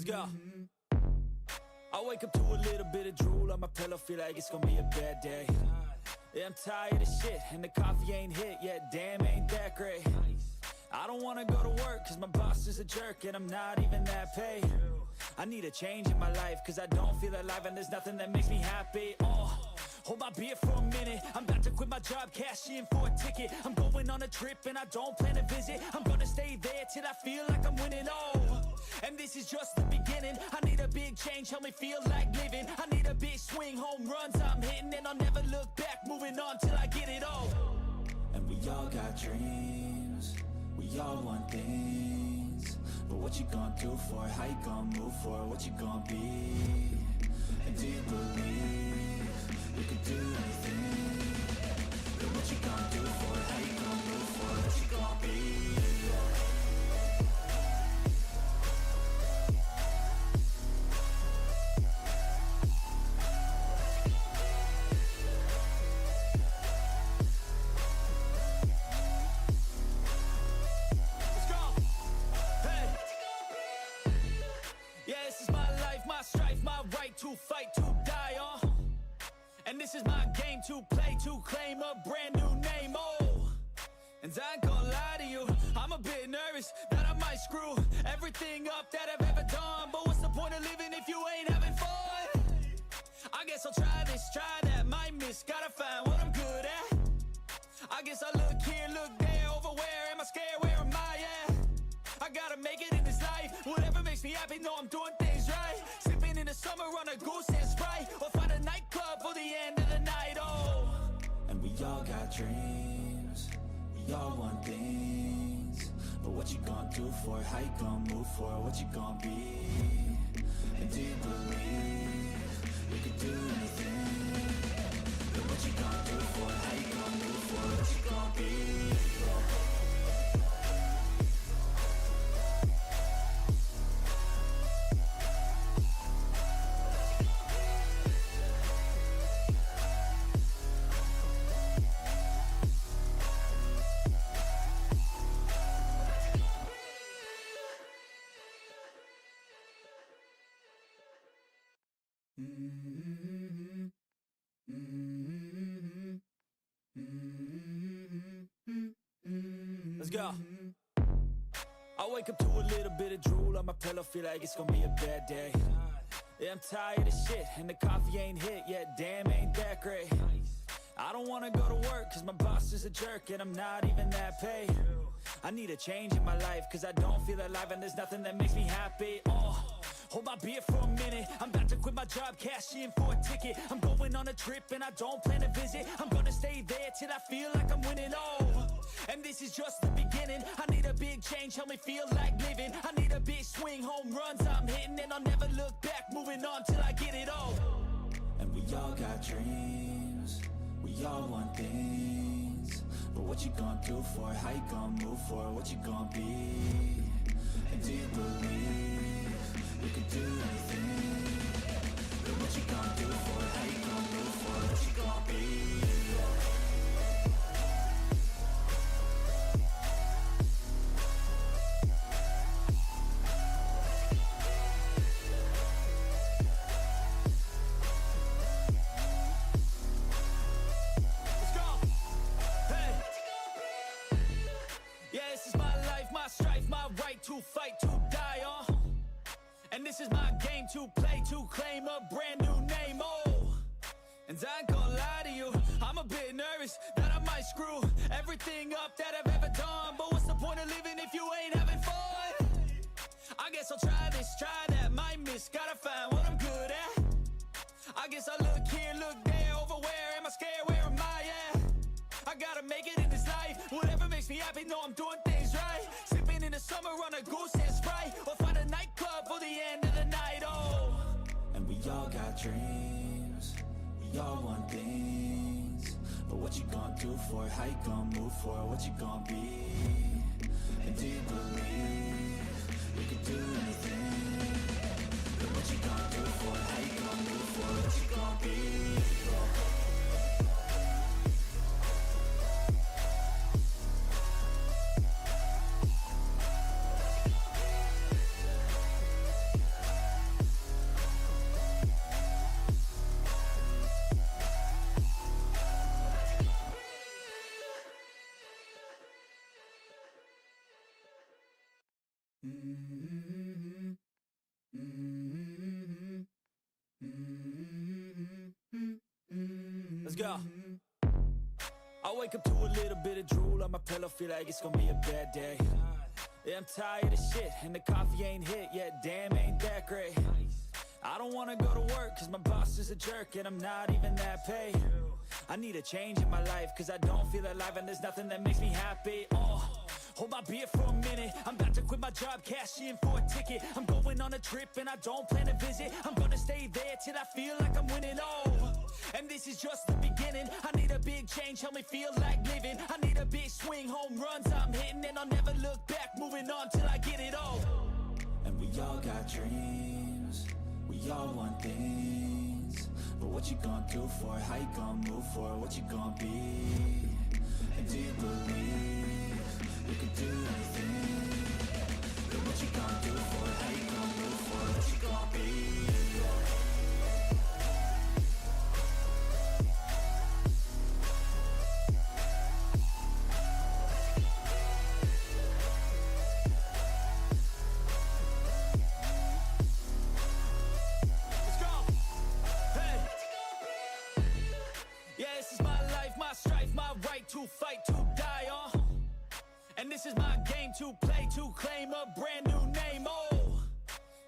go. I wake up to a little bit of drool on my pillow, feel like it's gonna be a bad day. Yeah, I'm tired of shit, and the coffee ain't hit yet, damn, ain't that great. I don't wanna go to work, cause my boss is a jerk, and I'm not even that paid. I need a change in my life, cause I don't feel alive, and there's nothing that makes me happy. Hold my beer for a minute, I'm about to quit my job, cash in for a ticket. I'm going on a trip and I don't plan to visit. I'm gonna stay there till I feel like I'm winning, and this is just the beginning. I need a big change, help me feel like living. I need a big swing, home runs I'm hitting, and I'll never look back, moving on till I get it all. And we all got dreams, we all want things, but what you gonna do for it? How you gonna move for it? What you gonna be? And do you believe you can do anything? But what you gonna do for it? How you gonna move for it? What you gonna be? To fight, to die on, and this is my game to play, to claim a brand new name, and I ain't gonna lie to you, I'm a bit nervous that I might screw everything up that I've ever done, but what's the point of living if you ain't having fun? I guess I'll try this, try that, might miss, gotta find what I'm good at. I guess I look here, look there, over where am I scared, where am I at? I gotta make it in this life, whatever makes me happy, know I'm doing things right. In the summer on a goose and Sprite, or find a nightclub for the end of the night, And we all got dreams, we all want things, but what you gonna do for it? How you gonna move for it? What you gonna be? And do you believe you can do anything? But what you gonna do for it? How you gonna move for it? What you gonna be? Let's go. I wake up to a little bit of drool on my pillow, feel like it's gonna be a bad day. Yeah, I'm tired of shit, and the coffee ain't hit yet, damn, ain't that great. I don't wanna go to work, cause my boss is a jerk, and I'm not even that paid. I need a change in my life, cause I don't feel alive, and there's nothing that makes me happy. Hold my beer for a minute, I'm about to quit my job, cash in for a ticket. I'm going on a trip and I don't plan to visit. I'm gonna stay there till I feel like I'm winning, and this is just the beginning. I need a big change, help me feel like living. I need a big swing, home runs I'm hitting, and I'll never look back, moving on till I get it all. And we all got dreams, we all want things, but what you gonna do for it? How you gonna move for it? What you gonna be? And do you believe you can do anything? But what you gonna do for it? How you gonna move for it? What you gonna be? Let's go. Hey. Yeah, this is my life, my strife, my right to fight, to die on. And this is my game to play, to claim a brand new name, and I ain't gonna lie to you, I'm a bit nervous that I might screw everything up that I've ever done, but what's the point of living if you ain't having fun? I guess I'll try this, try that, might miss, gotta find what I'm good at. I guess I look here, look there, over where am I scared, where am I at? I gotta make it in this life, whatever makes me happy, know I'm doing things right. Sipping in the summer on a goose and Sprite, or find a nightclub for the end of the night, And we all got dreams, we all want things, but what you gonna do for it? How you gonna move for it? What you gonna be? And do you believe you can do anything? But what you gonna do for it? How you gonna move for it? What you gonna be? Let's go. I wake up to a little bit of drool on my pillow, feel like it's gonna be a bad day. Yeah, I'm tired of shit, and the coffee ain't hit yet, damn, ain't that great. I don't wanna go to work, cause my boss is a jerk, and I'm not even that paid. I need a change in my life, cause I don't feel alive, and there's nothing that makes me happy. Hold my beer for a minute, I'm about to quit my job, cash in for a ticket. I'm going on a trip and I don't plan to visit. I'm gonna stay there till I feel like I'm winning, and this is just the beginning. I need a big change, help me feel like living. I need a big swing, home runs I'm hitting, and I'll never look back, moving on till I get it all. And we all got dreams, we all want things, but what you gonna do for it? How you gonna move for it? What you gonna be? And do you believe you can do anything? But what you gonna do for it? How you gonna move for it? What you gonna be? Let's go. Hey. Yeah, this is my life, my strife, my right to fight, to die on. And this is my game to play, to claim a brand new name,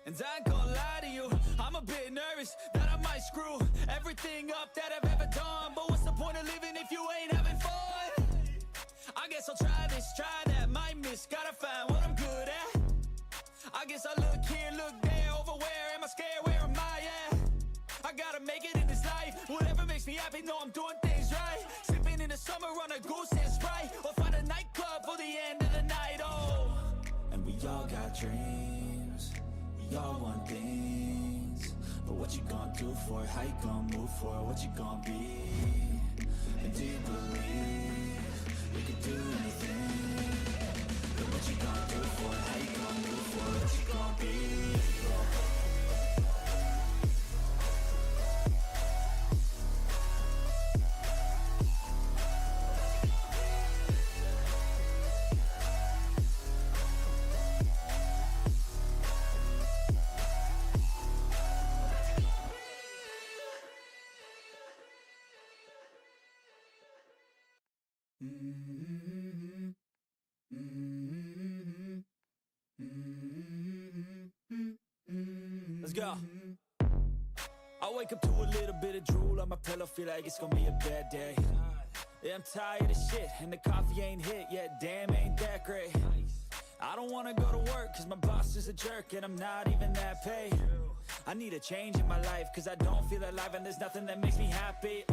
and I ain't gonna lie to you, I'm a bit nervous that I might screw everything up that I've ever done. But what's the point of living if you ain't having fun? I guess I'll try this, try that, might miss, gotta find what I'm good at. I guess I look here, look there, over where am I scared, where am I at? I gotta make it in this life, whatever makes me happy, know I'm doing things right. Sipping in the summer on a goose and Sprite, or find a nightclub for the end of the night, And we all got dreams, we all want things, but what you gonna do for it? How you gonna move for it? What you gonna be? And do you believe you can do anything? But what you gonna do for it? How you gonna move for it? What you gonna be? Let's go. I wake up to a little bit of drool on my pillow, feel like it's gonna be a bad day. Yeah, I'm tired of shit, and the coffee ain't hit yet, damn, ain't that great. I don't wanna go to work, cause my boss is a jerk, and I'm not even that paid. I need a change in my life, cause I don't feel alive, and there's nothing that makes me happy.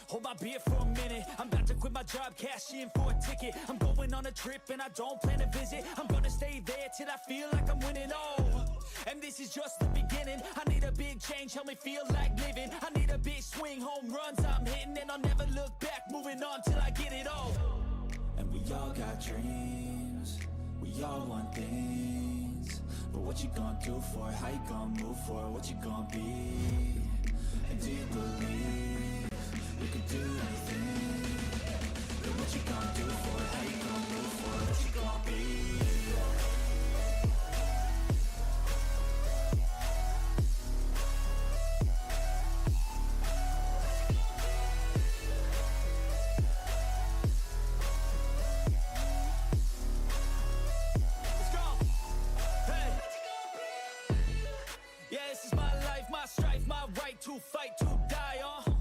Hold my beer for a minute, I'm about to quit my job, cash in for a ticket. I'm going on a trip and I don't plan to visit. I'm gonna stay there till I feel like I'm winning, and this is just the beginning. I need a big change, help me feel like living. I need a big swing, home runs I'm hitting, and I'll never look back, moving on till I get it all. And we all got dreams, we all want things, but what you gonna do for it? How you gonna move for it? What you gonna be? And do you believe you can do anything? But what you gonna do for it? How you gonna move for it? What you gonna be? Let's go. Hey. Yeah, this is my life, my strife, my right to fight, to die on.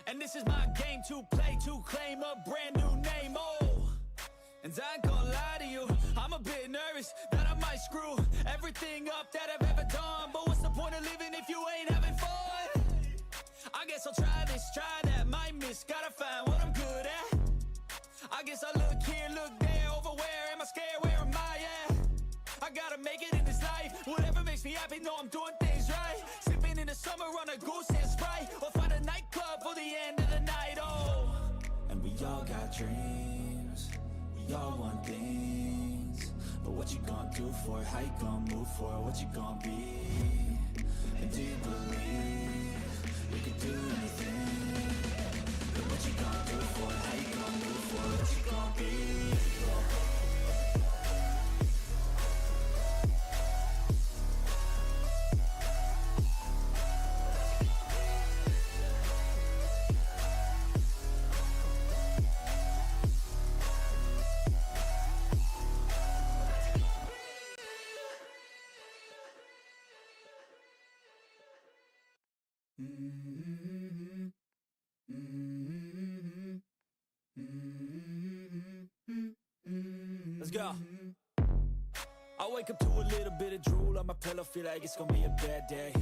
And this is my game to play, to claim a brand new name, and I ain't gonna lie to you, I'm a bit nervous that I might screw everything up that I've ever done. But what's the point of living if you ain't having fun? I guess I'll try this, try that, might miss, gotta find what I'm good at. I guess I look here, look there, over where am I scared, where am I at? I gotta make it in this life, whatever makes me happy, know I'm doing things right. Sipping in the summer on a goose and Sprite, or find a nightclub for the end of the night, And we all got dreams, we all want things, but what you gonna do for it? How you gonna move for it? What you gonna be? And do you believe you can do anything? But what you gonna do for it? How you gonna move for it? What you gonna be? go. I wake up to a little bit of drool on my pillow, feel like it's gonna be a bad day.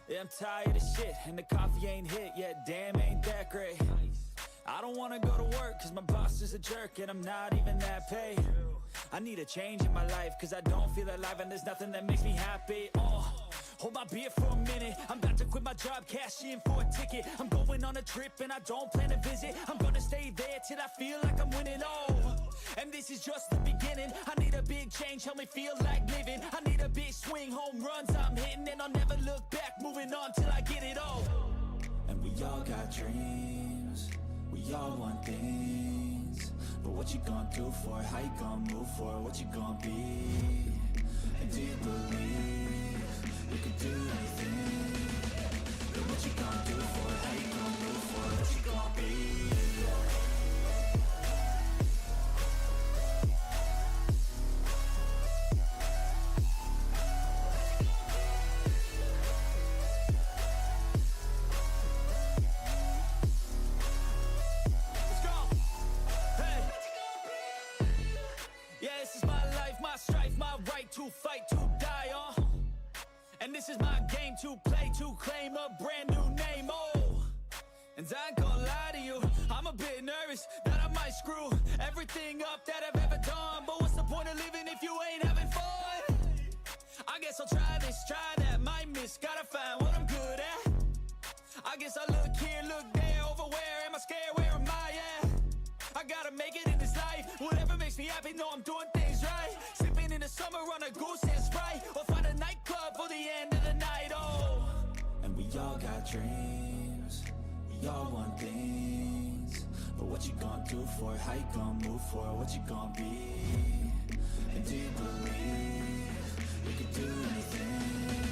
Yeah, I'm tired of shit, and the coffee ain't hit yet, damn, ain't that great. I don't wanna go to work, cause my boss is a jerk, and I'm not even that paid. I need a change in my life, cause I don't feel alive, and there's nothing that makes me happy. Hold my beer for a minute, I'm about to quit my job, cash in for a ticket. I'm going on a trip and I don't plan to visit. I'm gonna stay there till I feel like I'm winning, and this is just the beginning. I need a big change, help me feel like living. I need a big swing, home runs I'm hitting, and I'll never look back, moving on till I get it all. And we all got dreams, we all want things, but what you gonna do for it? How you gonna move for it? What you gonna be? And do you believe you can do anything? But what you gonna do for it? How you gonna move for it? What you gonna be? Let's go! Hey! Yeah, this is my life, my strife, my right to fight, to die, and this is my game to play, to claim a brand new name, and I ain't gonna lie to you, I'm a bit nervous that I might screw everything up that I've ever done. But what's the point of living if you ain't having fun? I guess I'll try this, try that, might miss, gotta find what I'm good at. I guess I look here, look there, over where am I scared, where am I at? I gotta make it in this life, whatever makes me happy, know I'm doing things right. Sipping in the summer on a goose and Sprite, or find a nightclub for the end of the night, and we all got dreams, we all want things, but what you gonna do for it? How you gonna move for it? What you gonna be? And do you believe you can do anything?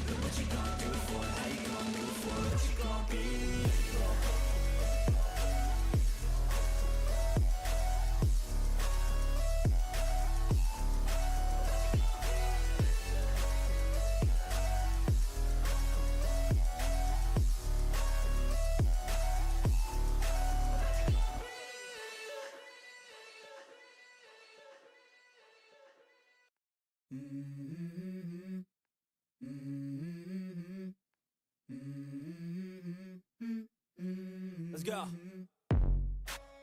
But what you gonna do for it? How you gonna move for it? What you gonna be? Let's go.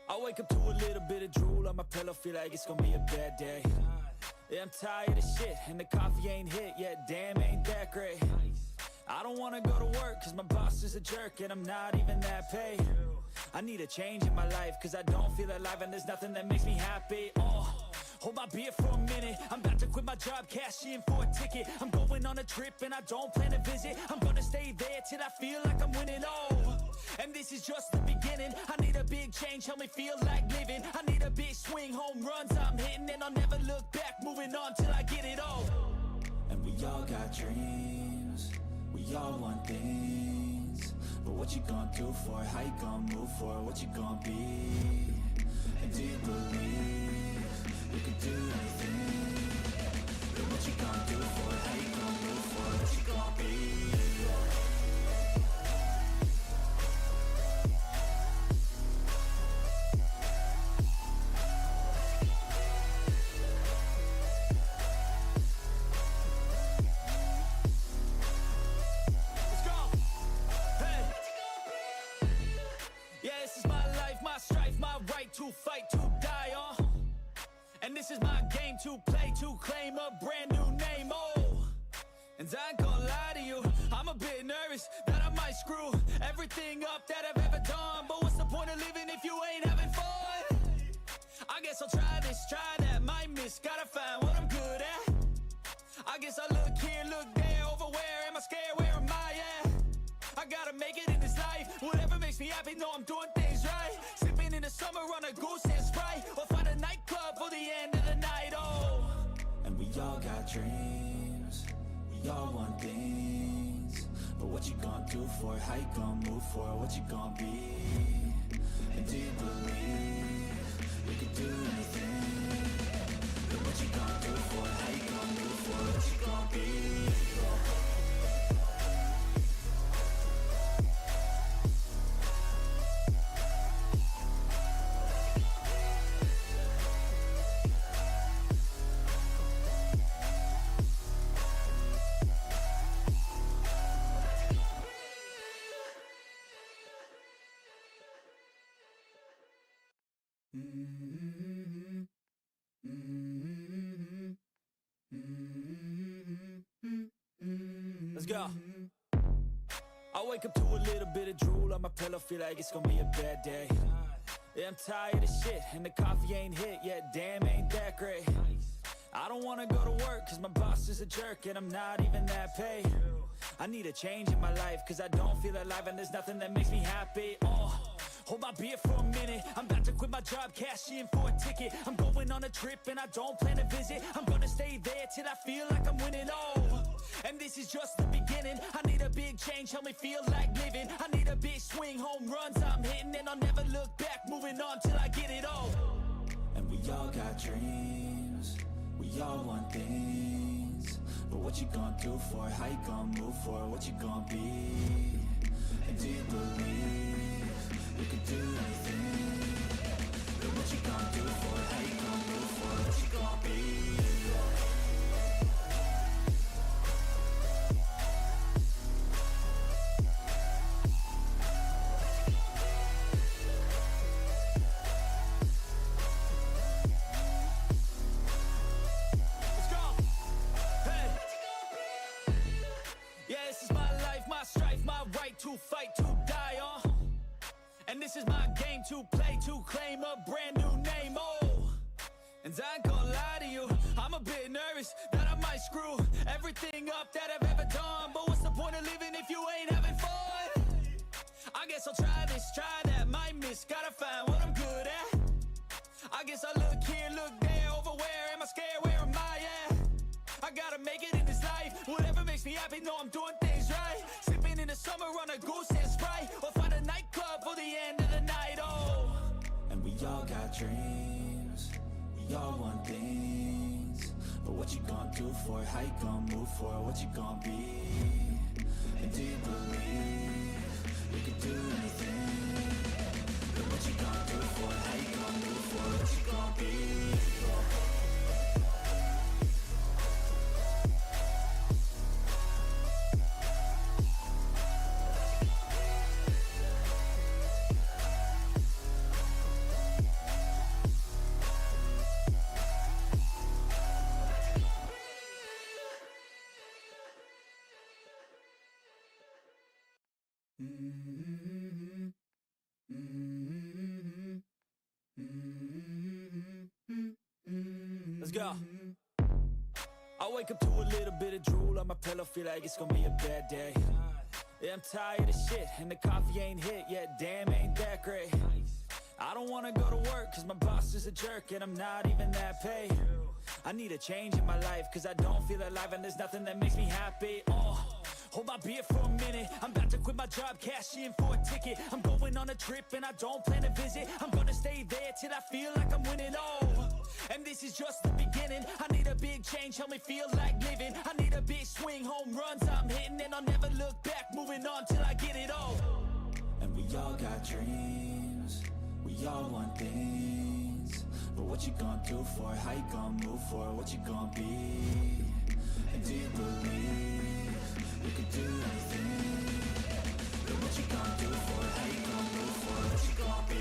I wake up to a little bit of drool on my pillow, feel like it's gonna be a bad day. Yeah, I'm tired of shit, and the coffee ain't hit yet, damn, ain't that great. I don't wanna go to work, cause my boss is a jerk, and I'm not even that paid. I need a change in my life, cause I don't feel alive, and there's nothing that makes me happy. Hold my beer for a minute, I'm about to quit my job, cash in for a ticket. I'm going on a trip and I don't plan to visit. I'm gonna stay there till I feel like I'm winning, and this is just the beginning. I need a big change, help me feel like living. I need a big swing, home runs I'm hitting, and I'll never look back, moving on till I get it all. And we all got dreams, we all want things, but what you gonna do for it? How you gonna move for it? What you gonna be? And do you believe you can do anything? But what you gonna do for it? How you gonna move for it? What you gonna be? Let's go! Hey! Yeah, this is my life, my strife, my right to fight, to die, and this is my game to play, to claim a brand new name, and I ain't gonna lie to you, I'm a bit nervous that I might screw everything up that I've ever done. But what's the point of living if you ain't having fun? I guess I'll try this, try that, might miss, gotta find what I'm good at. I guess I look here, look there, over where am I scared, where am I at? I gotta make it in this life, whatever makes me happy, know I'm doing things right. Sipping in the summer on a goose and Sprite, or find a nightclub for the end of the night, and we all got dreams, we all want things, but what you gonna do for it? How you gonna move for it? What you gonna be? And do you believe you can do anything? But what you gonna do for it? How you gonna move for it? What you gonna be? Let's go. I wake up to a little bit of drool on my pillow, feel like it's gonna be a bad day. Yeah, I'm tired of shit, and the coffee ain't hit yet, damn, ain't that great. I don't wanna go to work, cause my boss is a jerk, and I'm not even that paid. I need a change in my life, cause I don't feel alive, and there's nothing that makes me happy. Hold my beer for a minute, I'm about to quit my job, cash in for a ticket. I'm going on a trip and I don't plan to visit. I'm gonna stay there till I feel like I'm winning, and this is just the beginning. I need a big change, help me feel like living. I need a big swing, home runs I'm hitting, and I'll never look back, moving on till I get it all. And we all got dreams, we all want things, but what you gonna do for it? How you gonna move for it? What you gonna be? And do you believe you can do anything? But what you gonna do for it? How you gonna move for it? What you gonna be? Let's go. Hey. Yeah, this is my life, my strife, my right to fight, to die on. And this is my game to play, to claim a brand new name, And I ain't gonna lie to you, I'm a bit nervous that I might screw everything up that I've ever done. But what's the point of living if you ain't having fun? I guess I'll try this, try that, might miss, gotta find what I'm good at. I guess I look here, look there, over where am I scared, where am I at? I gotta make it in this life, whatever makes me happy, know I'm doing things right. Sipping in the summer on a goose and Sprite, or find a nightclub for the end of the night, And we all got dreams, we all want things, but what you gonna do for it? How you gonna move for it? What you gonna be? And do you believe you can do anything? But what you gonna do for it? How you gonna move for it? What you gonna be? Let's go. I wake up to a little bit of drool on my pillow, feel like it's gonna be a bad day. Yeah, I'm tired of shit, and the coffee ain't hit yet, damn, ain't that great. I don't wanna go to work, cause my boss is a jerk, and I'm not even that paid. I need a change in my life, cause I don't feel alive, and there's nothing that makes me happy. Hold my beer for a minute, I'm about to quit my job, cash in for a ticket. I'm going on a trip and I don't plan to visit. I'm gonna stay there till I feel like I'm winning, and this is just the beginning. I need a big change, help me feel like living. I need a big swing, home runs I'm hitting, and I'll never look back, moving on till I get it all. And we all got dreams, we all want things, but what you gonna do for it? How you gonna move for it? What you gonna be? And do you believe you can do anything? But what you gonna do for it? How you gonna move for it? What you gonna be?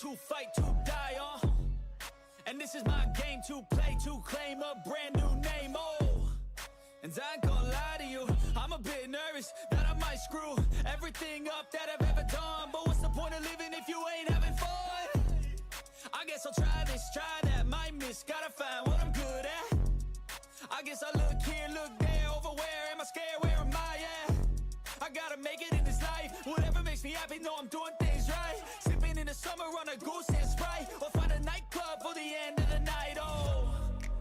To fight, to die on. And this is my game to play, to claim a brand new name, And I ain't gonna lie to you, I'm a bit nervous that I might screw everything up that I've ever done. But what's the point of living if you ain't having fun? I guess I'll try this, try that, might miss, gotta find what I'm good at. I guess I look here, look there, over where am I scared, where am I at? I gotta make it in this life, whatever makes me happy, know I'm doing things right. Sipping in the summer on a goose and Sprite, or find a nightclub for the end of the night,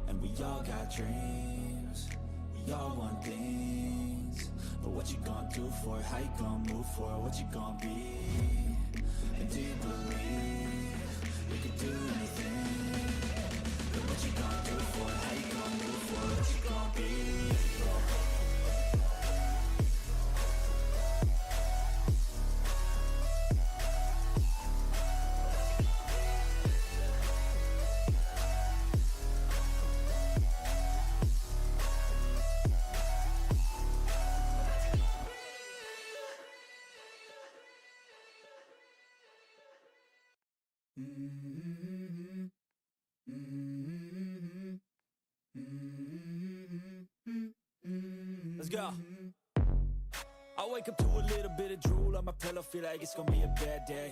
And we all got dreams, we all want things, but what you gonna do for it? How you gonna move for it? What you gonna be? And do you believe you can do anything? But what you gonna do for it? How you gonna move for it? What you gonna be? Let's go. I wake up to a little bit of drool on my pillow, feel like it's gonna be a bad day.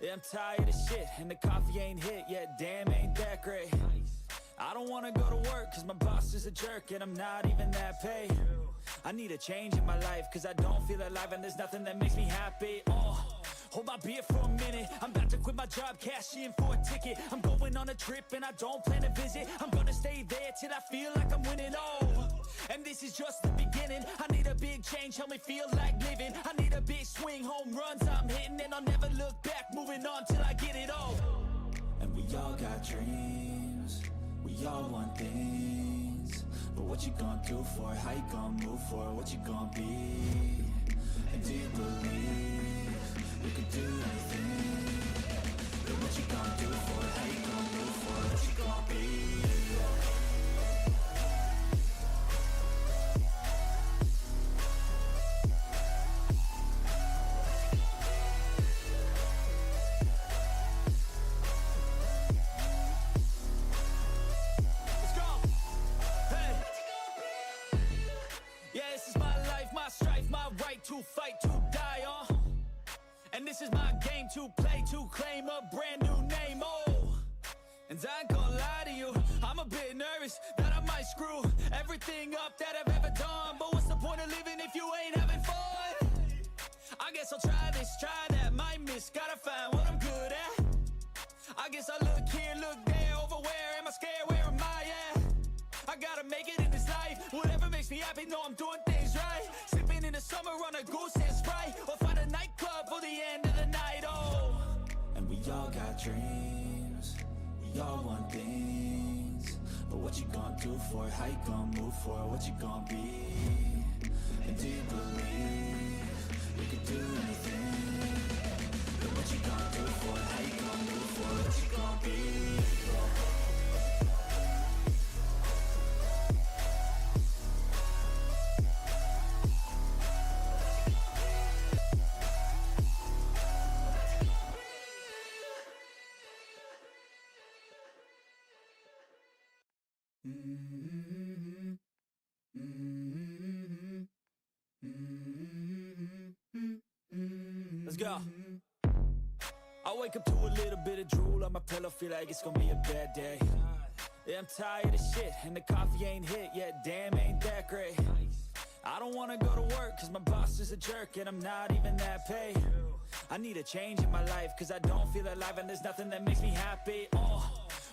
Yeah, I'm tired of shit, and the coffee ain't hit yet, damn, ain't that great. I don't wanna go to work, cause my boss is a jerk, and I'm not even that paid. I need a change in my life, cause I don't feel alive, and there's nothing that makes me happy. Hold my beer for a minute, I'm about to quit my job, cash in for a ticket. I'm going on a trip and I don't plan to visit. I'm gonna stay there till I feel like I'm winning, and this is just the beginning. I need a big change, help me feel like living. I need a big swing, home runs I'm hitting, and I'll never look back, moving on till I get it all. And we all got dreams, we all want things, but what you gonna do for it? How you gonna move for it? What you gonna be? And do you believe you can do anything? But what you gonna do for it? How you gonna move for it? What you gonna be? Let's go. Hey. Yeah, this is my life, my strife, my right to fight, to die on. And this is my game to play, to claim a brand new name, And I ain't gonna lie to you, I'm a bit nervous that I might screw everything up that I've ever done. But what's the point of living if you ain't having fun? I guess I'll try this, try that, might miss, gotta find what I'm good at. I guess I look here, look there, over where am I scared, where am I at? I gotta make it in this life, whatever makes me happy, know I'm doing things right. Sipping in the summer on a goose and Sprite, or find a nightclub for the end of the night, And we all got dreams, we all want things, but what you gonna do for it? How you gonna move for it? What you gonna be? And do you believe you can do anything? But what you gonna do for it? How you gonna move for it? What you gonna be? Let's go. I wake up to a little bit of drool on my pillow, feel like it's gonna be a bad day. Yeah, I'm tired of shit, and the coffee ain't hit yet, damn, ain't that great. I don't wanna go to work, cause my boss is a jerk, and I'm not even that paid. I need a change in my life, cause I don't feel alive, and there's nothing that makes me happy.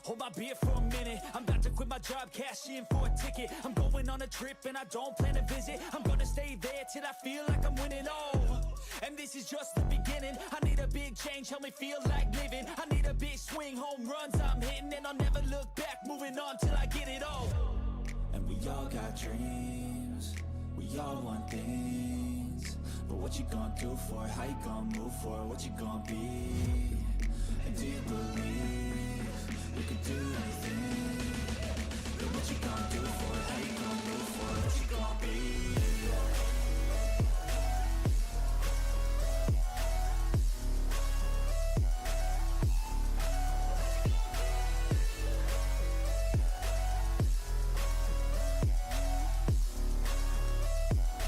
Hold my beer for a minute, I'm about to quit my job, cash in for a ticket. I'm going on a trip and I don't plan to visit. I'm gonna stay there till I feel like I'm winning, and this is just the beginning. I need a big change, help me feel like living. I need a big swing, home runs I'm hitting, and I'll never look back, moving on till I get it all. And we all got dreams, we all want things, but what you gonna do for it? How you gonna move for it? What you gonna be? And do you believe you can do anything? But what you gonna do for it? How you gonna move for it? What you gonna be?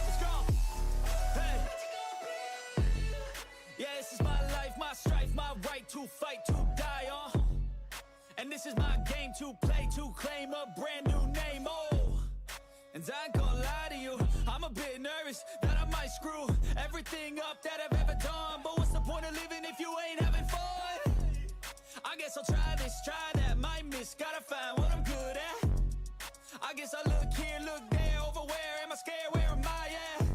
Let's go. Hey. Yeah, this is my life, my strife, my right to fight, to die on. And this is my game to play, to claim a brand new name, And I ain't gonna lie to you, I'm a bit nervous that I might screw everything up that I've ever done. But what's the point of living if you ain't having fun? I guess I'll try this, try that, might miss, gotta find what I'm good at. I guess I look here, look there, over where am I scared, where am I at?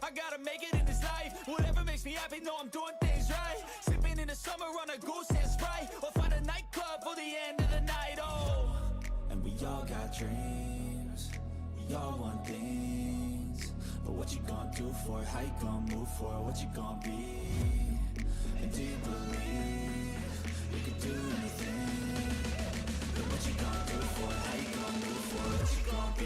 I gotta make it in this life, whatever makes me happy, know I'm doing things right. Sipping in the summer on a goose and Sprite, or find a nightclub for the end of the night, And we all got dreams, we all want things, but what you gonna do for it? How you gonna move for it? What you gonna be? And do you believe you can do anything? But what you gonna do for it? How you gonna move for it? What you gonna be?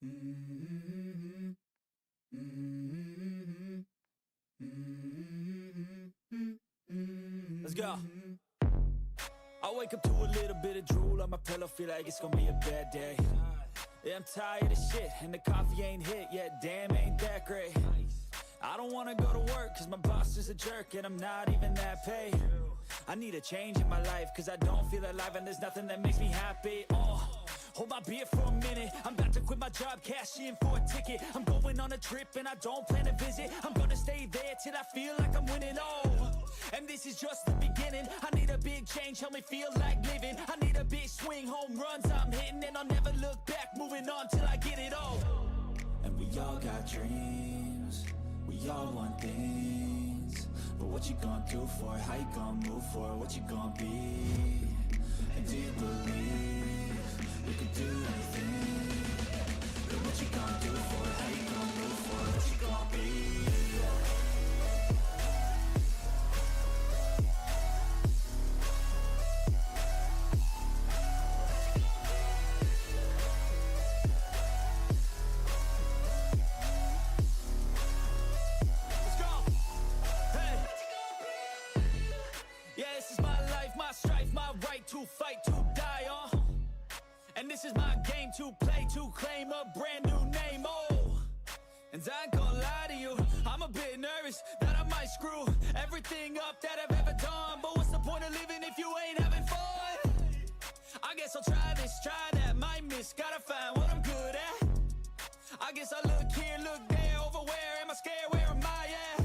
Let's go. I wake up to a little bit of drool on my pillow, feel like it's gonna be a bad day. Yeah, I'm tired of shit, and the coffee ain't hit yet, damn, ain't that great. I don't wanna go to work, cause my boss is a jerk, and I'm not even that paid. I need a change in my life, cause I don't feel alive, and there's nothing that makes me happy. Hold my beer for a minute, I'm about to quit my job, cash in for a ticket. I'm going on a trip and I don't plan to visit. I'm gonna stay there till I feel like I'm winning, and this is just the beginning. I need a big change, help me feel like living. I need a big swing, home runs I'm hitting, and I'll never look back, moving on till I get it all. And we all got dreams, we all want things, but what you gonna do for it? How you gonna move for it? What you gonna be? And do you believe you can do anything? But what you gonna do for it? How you gonna move for it? What you gonna be? Let's go. Hey. Yeah, this is my life, my strife, my right to fight, to die on. And this is my game to play, to claim a brand new name, And I ain't gonna lie to you, I'm a bit nervous that I might screw everything up that I've ever done. But what's the point of living if you ain't having fun? I guess I'll try this, try that, might miss, gotta find what I'm good at. I guess I look here, look there, over where am I scared, where am I at?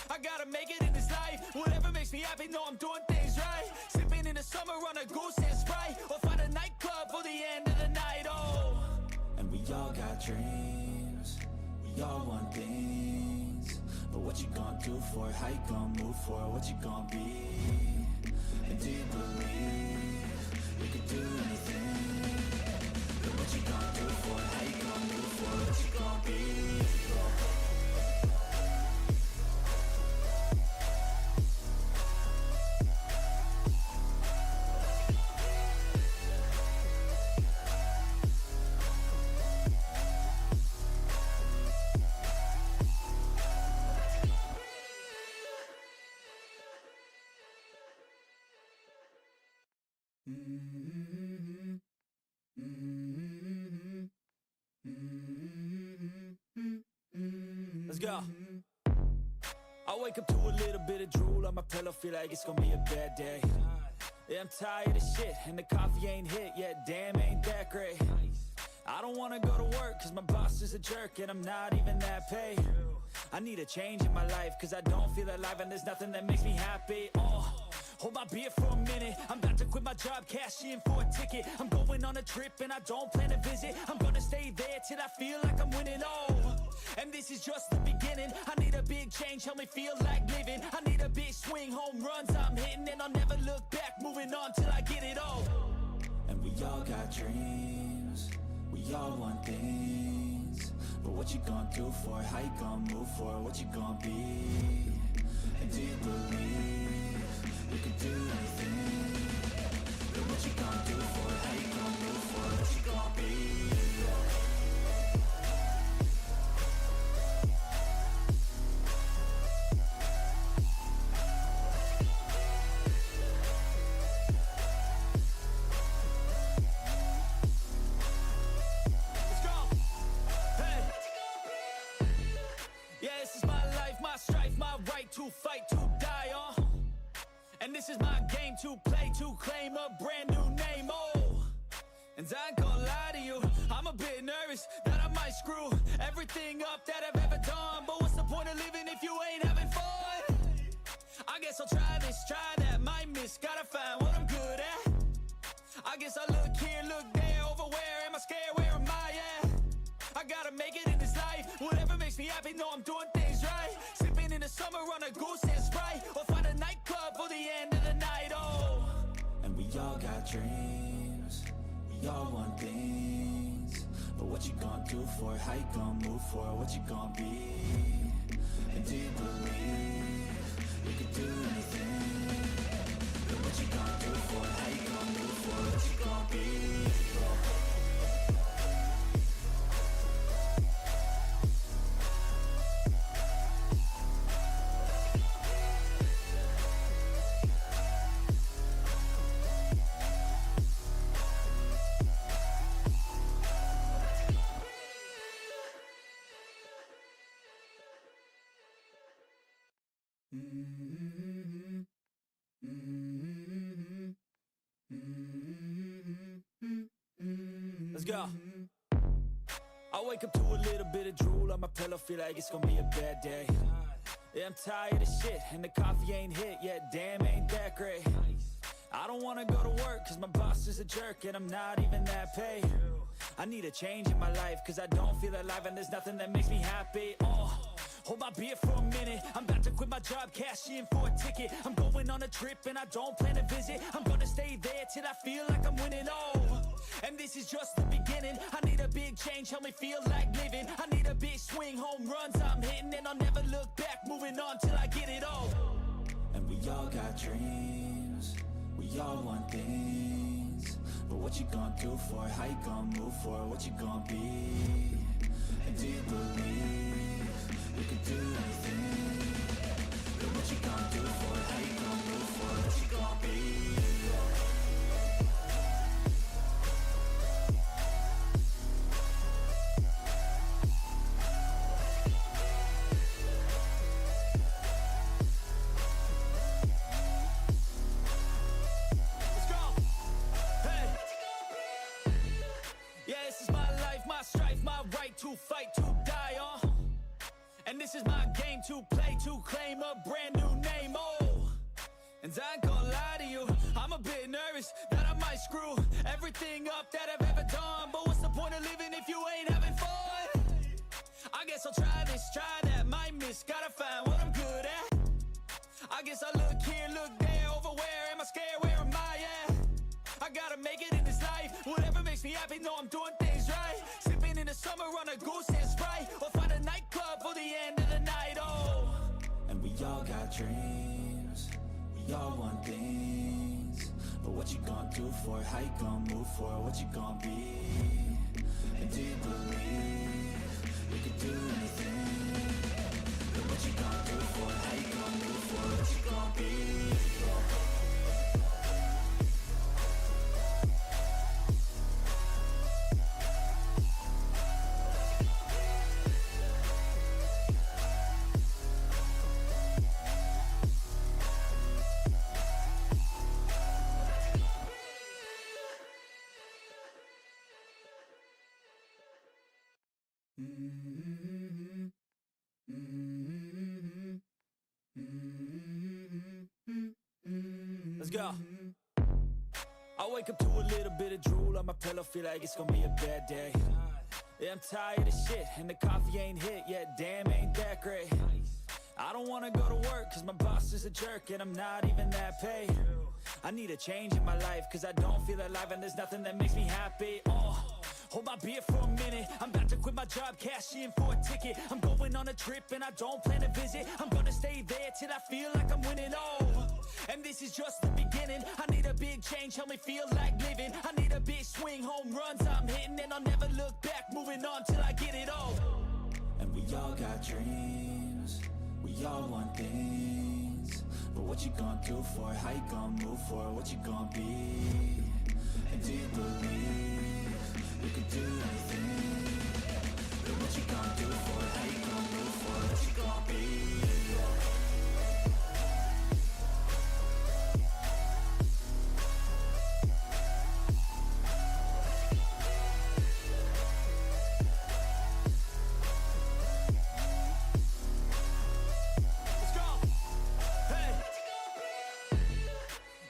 I gotta make it in this life, whatever makes me happy, know I'm doing things right. Sipping in the summer on a goose and Sprite, or find a nightclub for the end of the night, And we all got dreams, we all want things, but what you gonna do for it? How you gonna move for it? What you gonna be? And do you believe you can do anything? But what you gonna do for it? How you gonna move for it? What you gonna be? Let's go. I wake up to a little bit of drool on my pillow, feel like it's gonna be a bad day. Yeah, I'm tired of shit, and the coffee ain't hit yet, damn, ain't that great. I don't wanna go to work, cause my boss is a jerk, and I'm not even that paid. I need a change in my life, cause I don't feel alive, and there's nothing that makes me happy. Hold my beer for a minute, I'm about to quit my job, cash in for a ticket. I'm going on a trip and I don't plan to visit. I'm gonna stay there till I feel like I'm winning, and this is just the beginning. I need a big change, help me feel like living. I need a big swing, home runs I'm hitting, and I'll never look back, moving on till I get it all. And we all got dreams, we all want things, but what you gonna do for it? How you gonna move for it? What you gonna be? And do you believe you can do anything? But what you gonna do for it? How you gonna move for it? What you gonna be? Let's go. Hey. Yeah, this is my life, my strife, my right to fight, to die on. And this is my game to play, to claim a brand new name, And I ain't gonna lie to you, I'm a bit nervous that I might screw everything up that I've ever done. But what's the point of living if you ain't having fun? I guess I'll try this, try that, might miss, gotta find what I'm good at. I guess I look here, look there, over where am I scared, where am I at? I gotta make it in this life, whatever makes me happy, know I'm doing things right. Sipping in the summer on a goose and Sprite, or find a nightclub for the end of the night, And we all got dreams, we all want things, but what you gonna do for it? How you gonna move for it? What you gonna be? And do you believe you can do anything? But what you gonna do for it? How you gonna move for it? What you gonna be? Let's go. I wake up to a little bit of drool on my pillow, feel like it's gonna be a bad day. Yeah, I'm tired of shit, and the coffee ain't hit yet, damn, ain't that great. I don't wanna go to work, cause my boss is a jerk, and I'm not even that paid. I need a change in my life, cause I don't feel alive, and there's nothing that makes me happy. Hold my beer for a minute, I'm about to quit my job, cash in for a ticket. I'm going on a trip and I don't plan to visit. I'm gonna stay there till I feel like I'm winning, and this is just the beginning. I need a big change, help me feel like living. I need a big swing, home runs I'm hitting, and I'll never look back, moving on till I get it all. And we all got dreams, we all want things, but what you gonna do for it? How you gonna move for it? What you gonna be? And do you believe you can do anything? But what you gonna do for it? How you gonna move for it? What you gonna be? To fight, to die on, and this is my game to play, to claim a brand new name, and I ain't gonna lie to you, I'm a bit nervous that I might screw everything up that I've ever done, but what's the point of living if you ain't having fun? I guess I'll try this, try that, might miss, gotta find what I'm good at. I guess I look here, look there, over where am I scared, where am I at? I gotta make it in this life, whatever makes me happy, know I'm doing things right. Sipping in the summer on a goose and Sprite, or find a nightclub for the end of the night, And we all got dreams, we all want things, but what you gonna do for it? How you gonna move for it? What you gonna be? And do you believe you can do anything? But what you gonna do for it? How you gonna move for it? What you gonna be? Let's go. I wake up to a little bit of drool on my pillow, feel like it's gonna be a bad day. Yeah, I'm tired of shit, and the coffee ain't hit yet, damn, ain't that great. I don't wanna go to work, cause my boss is a jerk, and I'm not even that paid. I need a change in my life, cause I don't feel alive, and there's nothing that makes me happy. Hold my beer for a minute, I'm about to quit my job, cash in for a ticket. I'm going on a trip and I don't plan to visit. I'm gonna stay there till I feel like I'm winning, and this is just the beginning. I need a big change, help me feel like living. I need a big swing, home runs I'm hitting, and I'll never look back, moving on till I get it all. And we all got dreams, we all want things, but what you gonna do for it? How you gonna move for it? What you gonna be? And do you believe you can do anything? But what you gonna do for it? How you gonna move for it? What you gonna be? Let's go. Hey.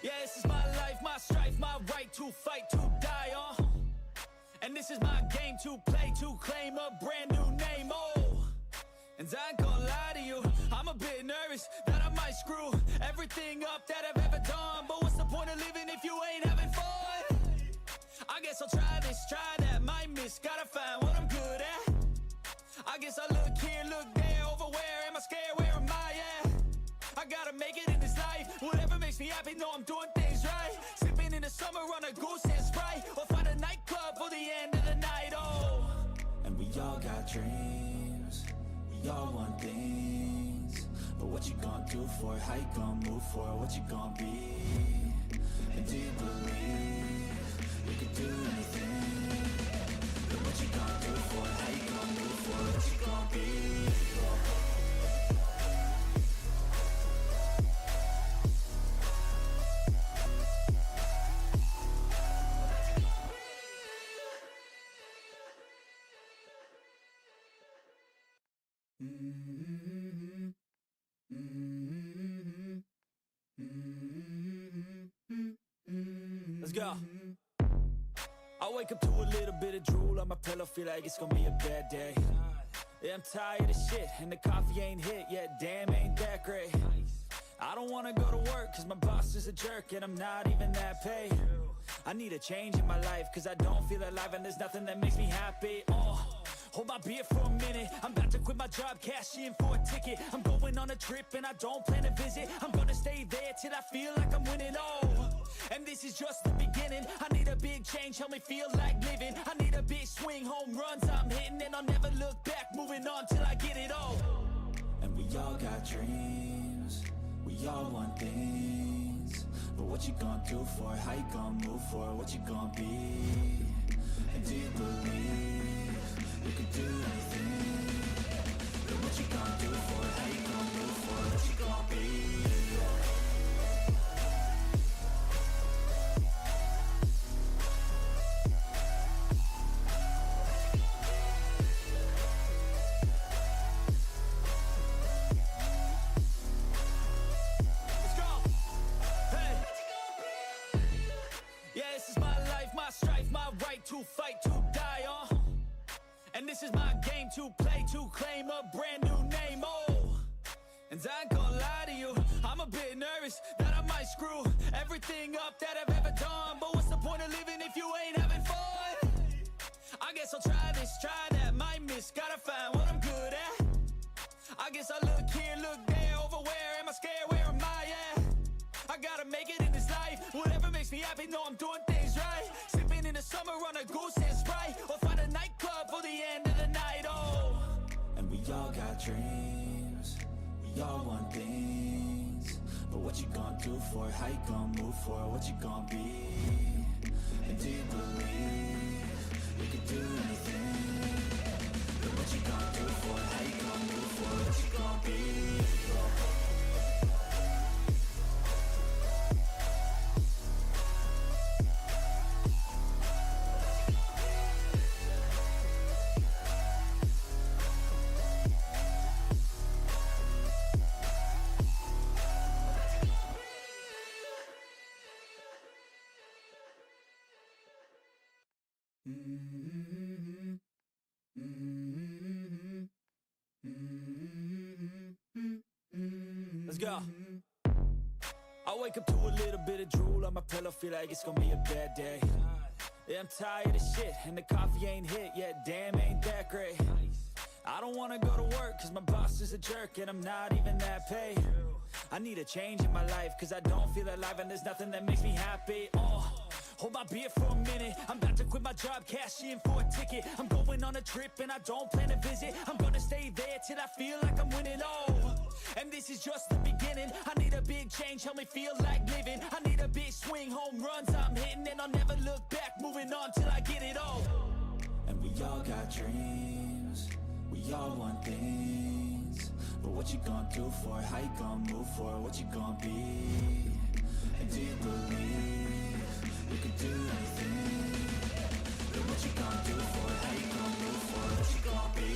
Yeah, this is my life, my strife, my right to fight, to die on. And this is my game to play, to claim a brand new name, and I ain't gonna lie to you, I'm a bit nervous that I might screw everything up that I've ever done, but what's the point of living if you ain't having fun? I guess I'll try this, try that, might miss, gotta find what I'm good at. I guess I look here, look there, over where am I scared, where am I at? I gotta make it in this life, whatever makes me happy, know I'm doing things right. Sipping in the summer on a goose and Sprite, or find a nightclub for the end of the night, And we all got dreams, we all want things, but what you gonna do for it? How you gonna move for it? What you gonna be? And do you believe you can do anything? But what you gonna do for it? How you gonna move for it? What you gonna be? Let's go. I wake up to a little bit of drool on my pillow, feel like it's gonna be a bad day. Yeah, I'm tired of shit, and the coffee ain't hit yet, damn, ain't that great. I don't wanna go to work, cause my boss is a jerk, and I'm not even that paid. I need a change in my life, cause I don't feel alive, and there's nothing that makes me happy. Hold my beer for a minute, I'm about to quit my job, cash in for a ticket. I'm going on a trip and I don't plan to visit. I'm gonna stay there till I feel like I'm winning, and this is just the beginning. I need a big change, help me feel like living. I need a big swing, home runs I'm hitting, and I'll never look back, moving on till I get it all. And we all got dreams, we all want things, but what you gonna do for it? How you gonna move for it? What you gonna be? And do you believe you can do anything? But what you gonna do for it? How you gonna move for it? What you gonna be? Let's go. Hey. Yeah, this is my life, my strife, my right to fight, to die on. And this is my game to play, to claim a brand new name, and I ain't gonna lie to you, I'm a bit nervous that I might screw everything up that I've ever done. But what's the point of living if you ain't having fun? I guess I'll try this, try that, might miss, gotta find what I'm good at. I guess I look here, look there, over where am I scared, where am I at? I gotta make it in this life, whatever makes me happy, know I'm doing things right. Sipping in the summer on a goose and Sprite, or find a nightclub for the end of the night, And we all got dreams, we all want things, but what you gonna do for it? How you gonna move for it? What you gonna be? And do you believe you can do anything? But what you gonna do for it? How you gonna move for it? What you gonna be? Let's go. I wake up to a little bit of drool on my pillow, feel like it's gonna be a bad day. Yeah, I'm tired of shit, and the coffee ain't hit yet, damn, ain't that great. I don't wanna go to work, cause my boss is a jerk, and I'm not even that paid. I need a change in my life, cause I don't feel alive, and there's nothing that makes me happy. Hold my beer for a minute, I'm about to quit my job, cash in for a ticket. I'm going on a trip and I don't plan to visit. I'm gonna stay there till I feel like I'm winning, and this is just the beginning. I need a big change, help me feel like living. I need a big swing, home runs I'm hitting, and I'll never look back, moving on till I get it all. And we all got dreams, we all want things, but what you gonna do for it? How you gonna move for it? What you gonna be? And do you believe you can do anything? But what you gonna do for it? How you gonna move for it? What you gonna be?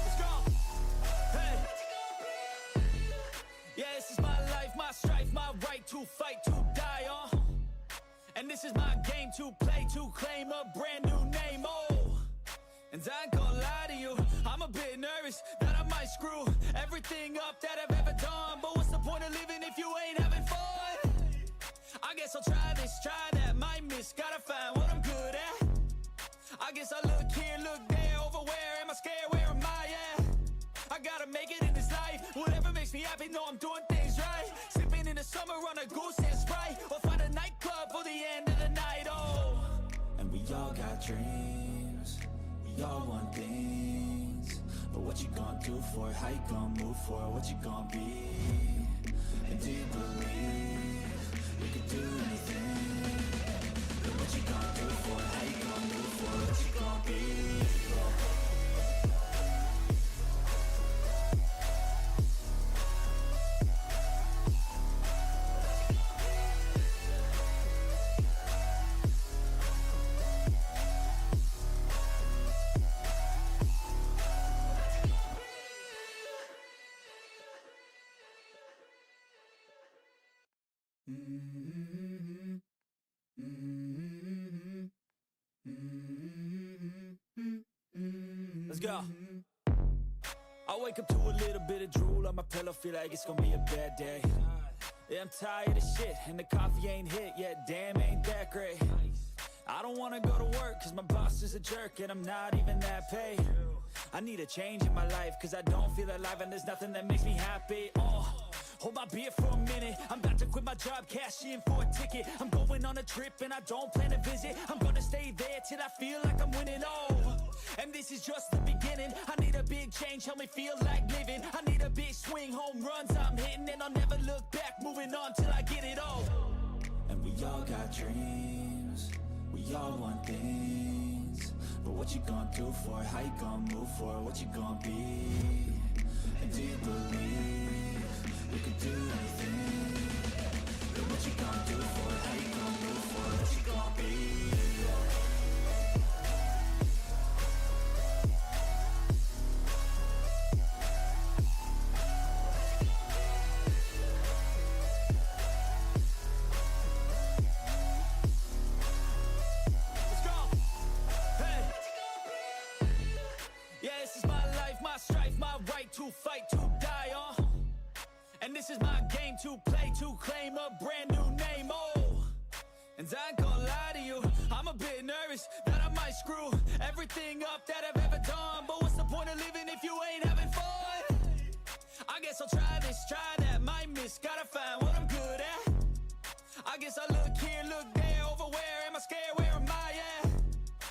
Let's go. Hey. Yeah, this is my life, my strife, my right to fight, to die on. And this is my game to play, to claim a brand new name, and I ain't gonna lie to you, I'm a bit nervous that I might screw everything up that I've ever done. But what's the point of living if you ain't having fun? I guess I'll try this, try that, might miss, gotta find what I'm good at. I guess I look here, look there, over where am I scared, where am I at? I gotta make it in this life, whatever makes me happy, know I'm doing things right. Sipping in the summer on a goose and Sprite, or find a nightclub for the end of the night, And we all got dreams, we all want things, but what you gonna do for it? How you gonna move for it? What you gonna be? And do you believe you can do anything? But what you gonna do for it? How you gonna move for it? What you gonna be? Let's go. I wake up to a little bit of drool on my pillow, feel like it's gonna be a bad day. Yeah, I'm tired of shit, and the coffee ain't hit yet, damn, ain't that great. I don't wanna go to work, cause my boss is a jerk, and I'm not even that paid. I need a change in my life, cause I don't feel alive, and there's nothing that makes me happy. Hold my beer for a minute, I'm about to quit my job, cash in for a ticket. I'm going on a trip and I don't plan to visit. I'm gonna stay there till I feel like I'm winning, and this is just the beginning. I need a big change, help me feel like living. I need a big swing, home runs I'm hitting, and I'll never look back, moving on till I get it all. And we all got dreams, we all want things, but what you gonna do for it? How you gonna move for it? What you gonna be? And do you believe you can do anything? But what you gonna do for it? How you gonna move for it? What you gonna be? Let's go. Hey. Yeah, this is my life, my strife, my right to fight, to die on. And this is my game to play, to claim a brand new name, and I ain't gonna lie to you, I'm a bit nervous that I might screw everything up that I've ever done. But what's the point of living if you ain't having fun? I guess I'll try this, try that, might miss, gotta find what I'm good at. I guess I look here, look there, over where am I scared, where am I at?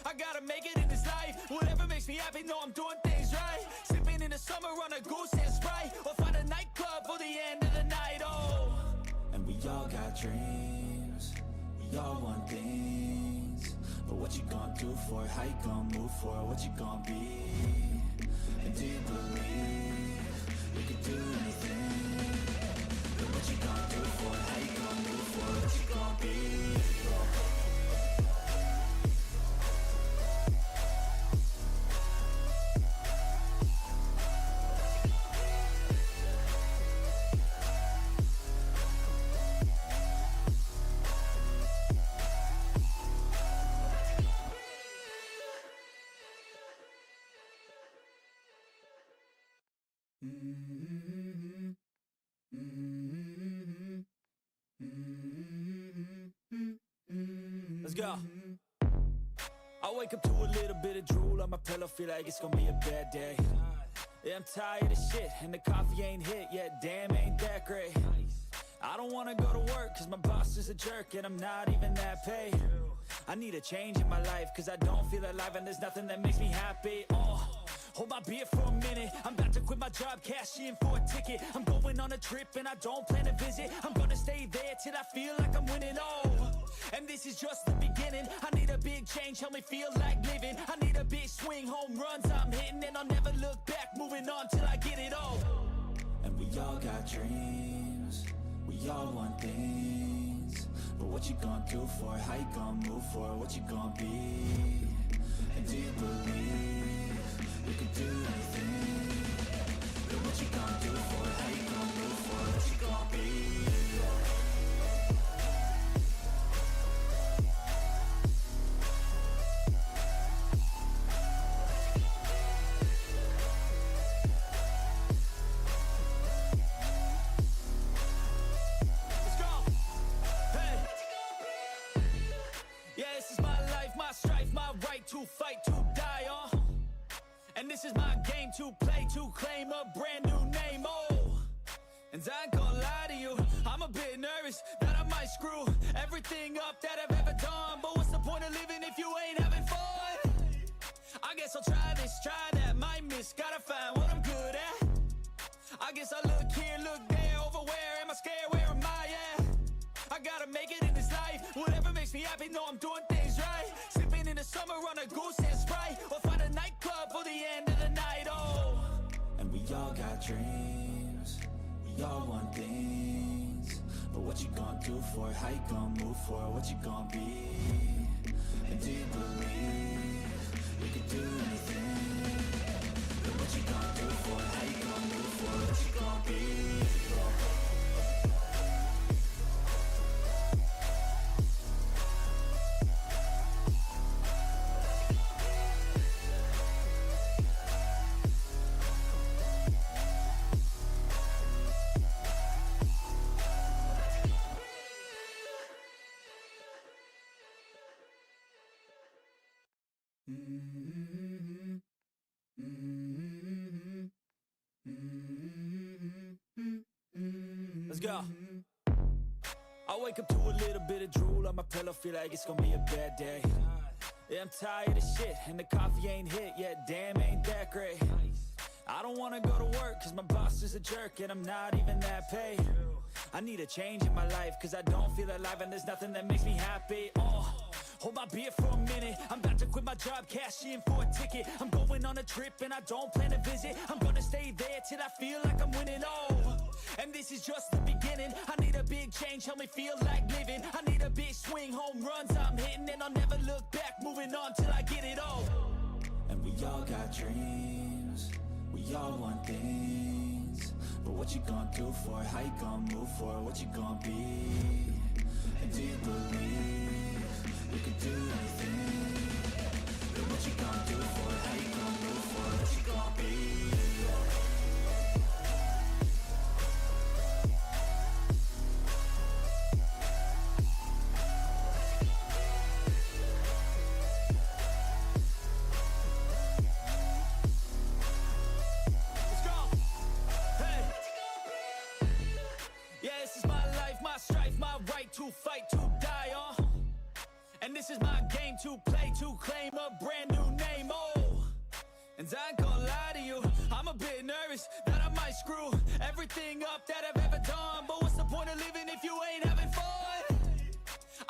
I gotta make it in this life, whatever makes me happy, know I'm doing things right. Sipping in the summer on a goose and Sprite, or find a nightclub for the end of the night, And we all got dreams, we all want things, but what you gonna do for it? How you gonna move for it? What you gonna be? And do you believe you can do anything? But what you gonna do for it? How you gonna move for it? What you gonna be? Let's go. I wake up to a little bit of drool on my pillow, feel like it's gonna be a bad day. Yeah, I'm tired of shit, and the coffee ain't hit yet, damn, ain't that great. I don't wanna go to work, cause my boss is a jerk, and I'm not even that paid. I need a change in my life, cause I don't feel alive, and there's nothing that makes me happy. Hold my beer for a minute, I'm about to quit my job, cash in for a ticket. I'm going on a trip and I don't plan to visit. I'm gonna stay there till I feel like I'm winning, and this is just the beginning. I need a big change, help me feel like living. I need a big swing, home runs I'm hitting, and I'll never look back, moving on till I get it all. And we all got dreams, we all want things, but what you gonna do for it? How you gonna move for it? What you gonna be? And do you believe you can do anything? But what you gonna do for it? How you gonna move for it? What you gonna be? Let's go. Hey. Yeah, this is my life, my strife, my right to fight, to die on. And this is my game to play, to claim a brand new name, and I ain't gonna lie to you, I'm a bit nervous that I might screw everything up that I've ever done. But what's the point of living if you ain't having fun? I guess I'll try this, try that, might miss, gotta find what I'm good at. I guess I look here, look there, over where am I scared, where am I at? I gotta make it in this life, whatever makes me happy, know I'm doing things right. Sipping in the summer on a goose and Sprite, or find a nightclub for the end of the night, And we all got dreams, we all want things, but what you gonna do for it? How you gonna move for it? What you gonna be? And do you believe you can do anything? But what you gonna do for it? How you gonna move for it? What you gonna be? Let's go. I wake up to a little bit of drool on my pillow, feel like it's gonna be a bad day. Yeah, I'm tired of shit, and the coffee ain't hit yet, damn, ain't that great. I don't wanna go to work, cause my boss is a jerk, and I'm not even that paid. I need a change in my life, cause I don't feel alive, and there's nothing that makes me happy. Hold my beer for a minute, I'm about to quit my job, cash in for a ticket. I'm going on a trip and I don't plan to visit. I'm gonna stay there till I feel like I'm winning, and this is just the beginning. I need a big change, help me feel like living. I need a big swing, home runs I'm hitting, and I'll never look back, moving on till I get it all. And we all got dreams, we all want things, but what you gonna do for it? How you gonna move for it? What you gonna be? And do you believe you can do anything? But what you gonna do for it? How you gonna move for it? What you gonna be? To fight, to die on, and this is my game to play, to claim a brand new name, and I ain't gonna lie to you, I'm a bit nervous that I might screw everything up that I've ever done, but what's the point of living if you ain't having fun?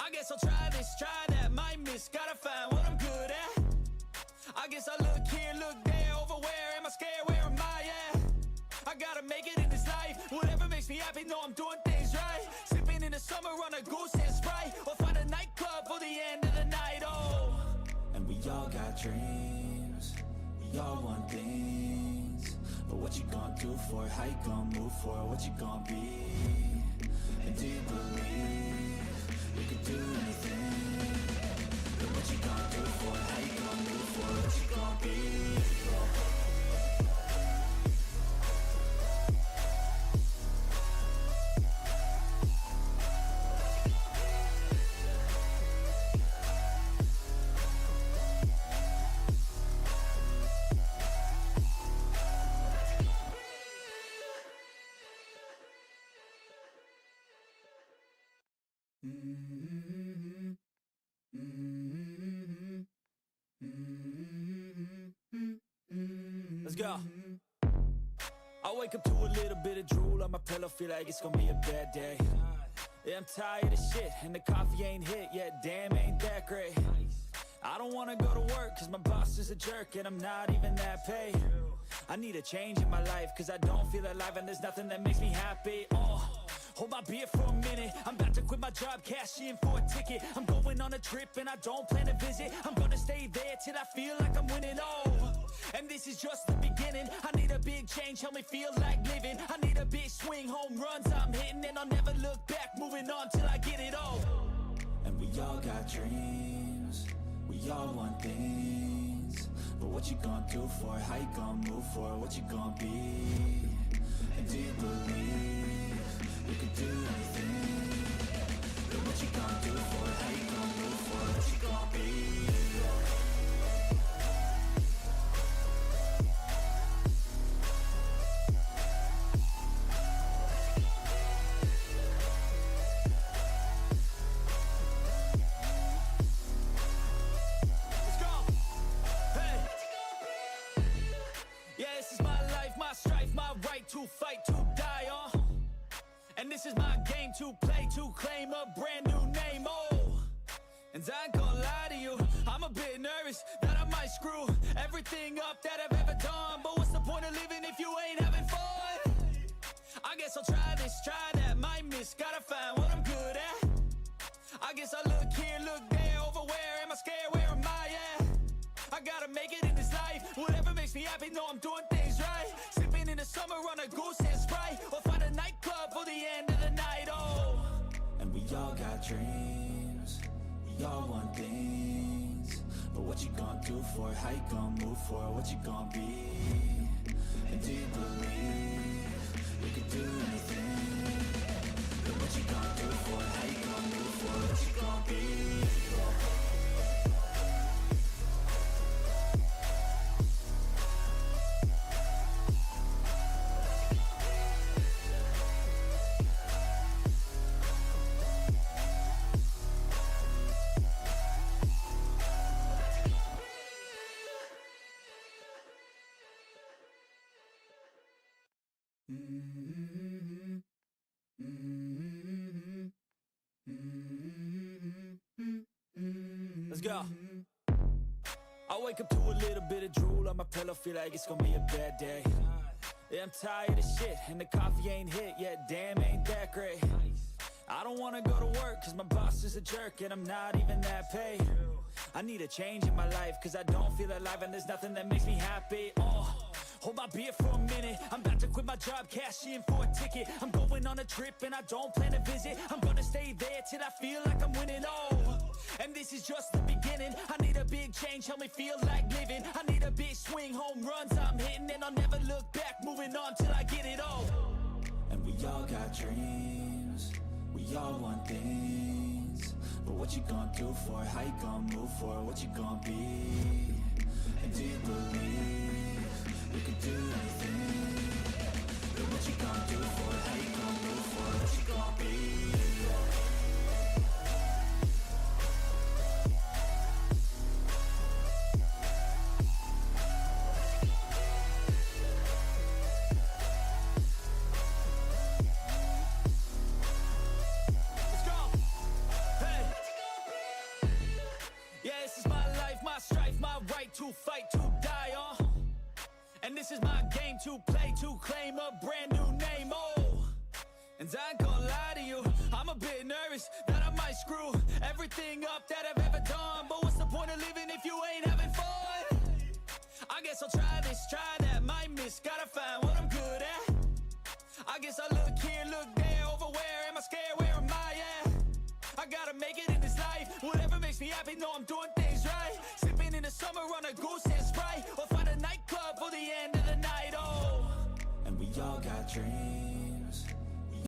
I guess I'll try this, try that, might miss, gotta find what I'm good at. I guess I look here, look there, over where am I scared, where am I at? I gotta make it in this life, whatever makes me happy, know I'm doing things right. Sipping in the summer on a goose and Sprite, or find a nightclub for the end of the night, And we all got dreams, we all want things, but what you gonna do for it? How you gonna move for it? What you gonna be? And do you believe you can do anything? But what you gonna do for it? How you gonna move for it? What you gonna be? Let's go. I wake up to a little bit of drool on my pillow, feel like it's gonna be a bad day. Yeah, I'm tired of shit, and the coffee ain't hit yet, damn, ain't that great. I don't wanna go to work, cause my boss is a jerk, and I'm not even that paid. I need a change in my life, cause I don't feel alive, and there's nothing that makes me happy. Hold my beer for a minute, I'm about to quit my job, cash in for a ticket. I'm going on a trip and I don't plan to visit. I'm gonna stay there till I feel like I'm winning, and this is just the beginning. I need a big change, help me feel like living. I need a big swing, home runs I'm hitting, and I'll never look back, moving on till I get it all. And we all got dreams, we all want things, but what you gonna do for it? How you gonna move for it? What you gonna be? And do you believe you can do anything? But what you gonna do for it? How you gonna move for it? What you gonna be? Let's go. Hey. Yeah, this is my life, my strife, my right to fight, to die on. And this is my game to play, to claim a brand new name, and I ain't gonna lie to you, I'm a bit nervous that I might screw everything up that I've ever done, but what's the point of living if you ain't having fun? I guess I'll try this, try that, might miss, gotta find what I'm good at. I guess I look here, look there, over where am I scared, where am I at? I gotta make it in this life, whatever makes me happy, know I'm doing things right. Sipping in the summer on a goose and Sprite, or find a nightclub for the end of the night, And we all got dreams, we all want things, but what you gonna do for it? How you gonna move for it? What you gonna be? And do you believe you can do anything? But what you gonna do for it? How you gonna move for it? What you gonna be? Let's go. I wake up to a little bit of drool on my pillow, feel like it's gonna be a bad day. Yeah, I'm tired of shit, and the coffee ain't hit yet, damn, ain't that great. I don't wanna go to work, cause my boss is a jerk, and I'm not even that paid. I need a change in my life, cause I don't feel alive, and there's nothing that makes me happy. Hold my beer for a minute, I'm about to quit my job, cash in for a ticket. I'm going on a trip, and I don't plan to visit. I'm gonna stay there till I feel like I'm winning, and this is just the beginning. I need a big change, help me feel like living. I need a big swing, home runs I'm hitting, and I'll never look back, moving on till I get it all. And we all got dreams, we all want things, but what you gonna do for it? How you gonna move for it? What you gonna be? And do you believe you can do anything? But what you gonna do for it? How you gonna move for it? What you gonna be? To fight, to die on, and this is my game to play, to claim a brand new name, and I ain't gonna lie to you, I'm a bit nervous that I might screw everything up that I've ever done, but what's the point of living if you ain't having fun? I guess I'll try this, try that, might miss, gotta find what I'm good at. I guess I look here, look there, over where am I scared, where am I at? I gotta make it in this life, whatever makes me happy, know I'm doing things right. Sipping in the summer on a goose and Sprite, or find a nightclub for the end of the night, and we all got dreams,